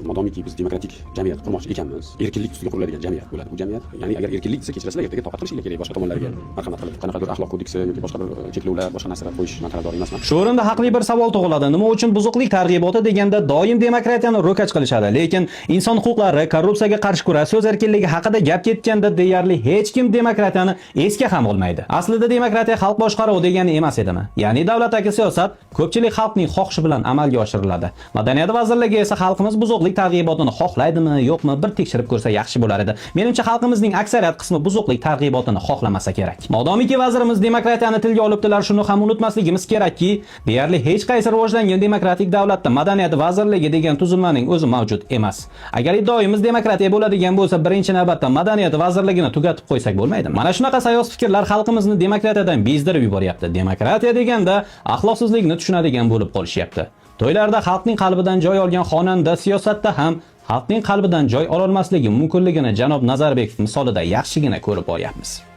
modomiki biz demokratik jamiyat qurmoqchi ekanmiz, erkinlik ustiga quriladigan jamiyat bo'ladi bu jamiyat. Ya'ni agar erkinlik desa kechirasizlar, ertaga toqat qilishinglar kerak boshqa tomonlarga marhamat qilib, qanaqadir axloq kodeksi yoki boshqa bir cheklovlar, boshqa narsalar qo'yish man tarafdor emasman. Shu o'rinda haqli bir savol tug'iladi. Nima uchun buzuqlik targ'iboti deganda doim demokratiyani ro'kach qilishadi, lekin inson huquqlari, korrupsiyaga qarshi kurash, so'z erkinligi haqida gap ketganda deyarli hech kim demokratiyani esga ham olmaydi. Aslida demokratiya xalq boshqaruvi degani emas edimi? Ya'ni davlatdagi siyosat ko'pchilik xalqning xohishi bilan amalga oshiriladi. Madaniyat vazirligi esa xalqimiz buzuqlik targ'ibotini xohlaydimi, yo'qmi, bir tekshirib ko'rsa yaxshi bo'lar edi. Menimcha xalqimizning aksariyat qismi buzuqlik targ'ibotini xohlamasa kerak. Modomiki vazirimiz demokratiyani tilga olibdilar, shuni ham unutmasligimiz kerakki, deyarli hech qaysi rivojlangan demokratik davlatda madaniyat vazirligi degan tuzilmaning o'zi mavjud emas. Agar iddaoyimiz demokratiya bo'ladigan bo'lsa, birinchi navbatda madaniyat vazirligini tugatib qo'ysak bo'lmaydimi? Mana shunaqa sayoz fikrlar xalqimizni demokratiyadan bezdirib yuboryapti. Demokratiya deganda axloqsizlikni tushunadigan bo'lib qolishyapti. To'ylarda xalqning qalbidan joy olgan xonanda siyosatda ham xalqning qalbidan joy ololmasligi mumkinligini janob Nazarbekov misolida yaxshigina ko'rib olyapmiz.